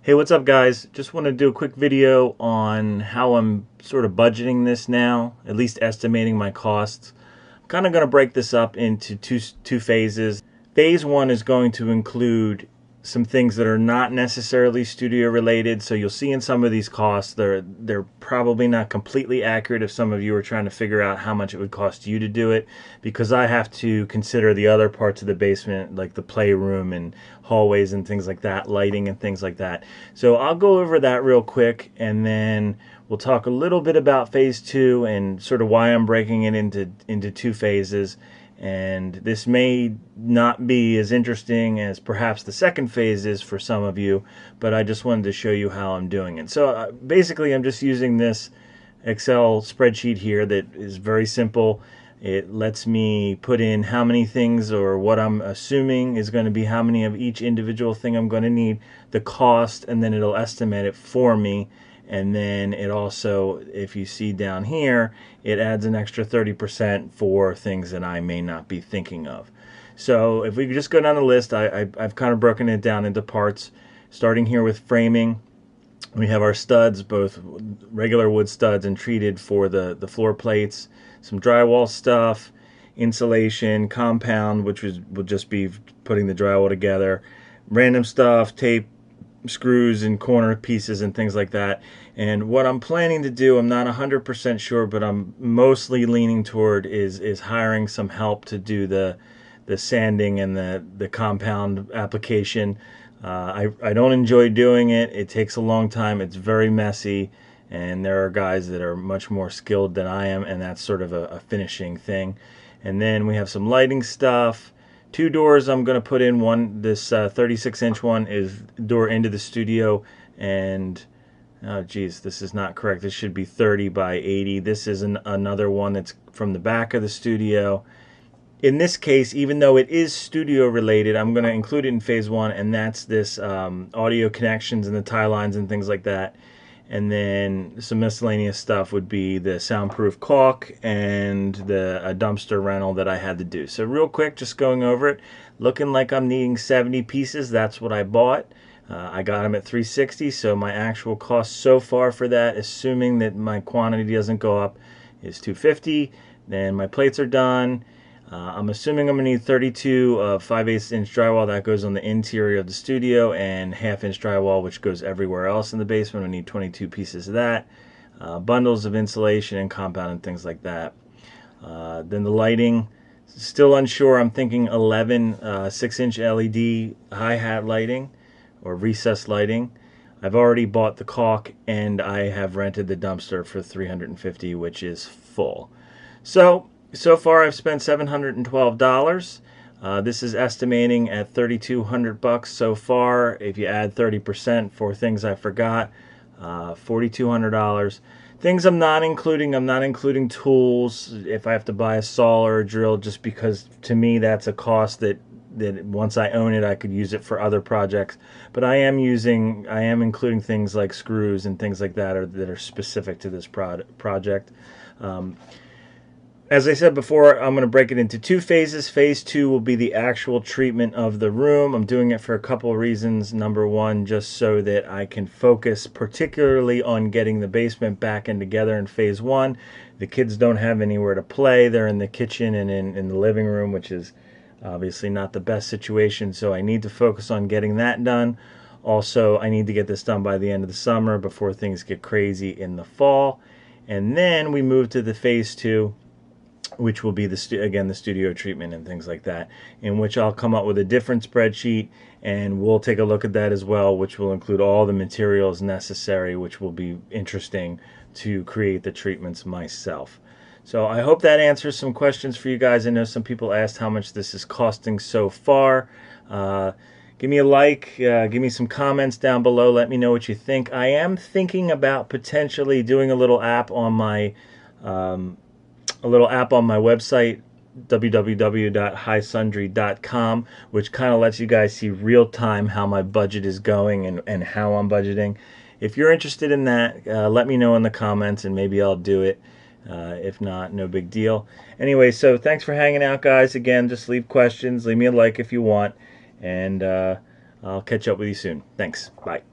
Hey, what's up, guys? Just want to do a quick video on how I'm sort of budgeting this now, at least estimating my costs. I'm kind of going to break this up into two phases. Phase one is going to include some things that are not necessarily studio related. So you'll see in some of these costs, they're probably not completely accurate if some of you are trying to figure out how much it would cost you to do it, because I have to consider the other parts of the basement, like the playroom and hallways and things like that, lighting and things like that. So I'll go over that real quick, and then we'll talk a little bit about phase two and sort of why I'm breaking it into two phases. And this may not be as interesting as perhaps the second phase is for some of you, but I just wanted to show you how I'm doing it. So basically I'm just using this Excel spreadsheet here that is very simple. It lets me put in how many things, or what I'm assuming is going to be how many of each individual thing I'm going to need, the cost, and then it'll estimate it for me. And then it also, if you see down here, it adds an extra 30% for things that I may not be thinking of. So if we just go down the list, I've kind of broken it down into parts, starting here with framing. We have our studs, both regular wood studs and treated for the floor plates, some drywall stuff, insulation, compound, which will just be putting the drywall together, random stuff, tape, screws and corner pieces and things like that. And what I'm planning to do, I'm not 100% sure, but I'm mostly leaning toward is hiring some help to do the sanding and the compound application. I don't enjoy doing it. It takes a long time. It's very messy, and there are guys that are much more skilled than I am, and that's sort of a finishing thing. And then we have some lighting stuff. Two doors I'm going to put in. One, this 36-inch one, is door into the studio, and oh geez, this is not correct. This should be 30 by 80. This is another one that's from the back of the studio. In this case, even though it is studio related, I'm going to include it in phase one, and that's this audio connections and the tie lines and things like that. And then some miscellaneous stuff would be the soundproof caulk and a dumpster rental that I had to do. So real quick, just going over it, looking like I'm needing 70 pieces. That's what I bought. I got them at $360, so my actual cost so far for that, assuming that my quantity doesn't go up, is $250. Then my plates are done. I'm assuming I'm going to need 32 of 5/8 inch drywall. That goes on the interior of the studio, and 1/2 inch drywall, which goes everywhere else in the basement. I need 22 pieces of that. Bundles of insulation and compound and things like that. Then the lighting, still unsure. I'm thinking 11 6-inch LED hi-hat lighting or recessed lighting. I've already bought the caulk, and I have rented the dumpster for $350, which is full. So far I've spent $712. This is estimating at $3,200 so far. If you add 30% for things I forgot, $4,200. Things I'm not including tools. If I have to buy a saw or a drill, just because to me that's a cost that once I own it, I could use it for other projects. But I am including things like screws and things like that that are specific to this project. As I said before, I'm going to break it into two phases. Phase two will be the actual treatment of the room. I'm doing it for a couple of reasons. Number one, just so that I can focus particularly on getting the basement back and together in phase one. The kids don't have anywhere to play. They're in the kitchen and in the living room, which is obviously not the best situation. So I need to focus on getting that done. Also, I need to get this done by the end of the summer before things get crazy in the fall. And then we move to the phase two, which will be the studio treatment and things like that, in which I'll come up with a different spreadsheet, and we'll take a look at that as well, which will include all the materials necessary, which will be interesting to create the treatments myself. So I hope that answers some questions for you guys. I know some people asked how much this is costing so far. Give me a like, give me some comments down below, let me know what you think. I am thinking about potentially doing a little app on my website, www.hisundry.com, which kind of lets you guys see real time how my budget is going and how I'm budgeting. If you're interested in that, let me know in the comments and maybe I'll do it. If not, no big deal. Anyway, so thanks for hanging out, guys. Again, just leave questions, leave me a like if you want, and I'll catch up with you soon. Thanks. Bye.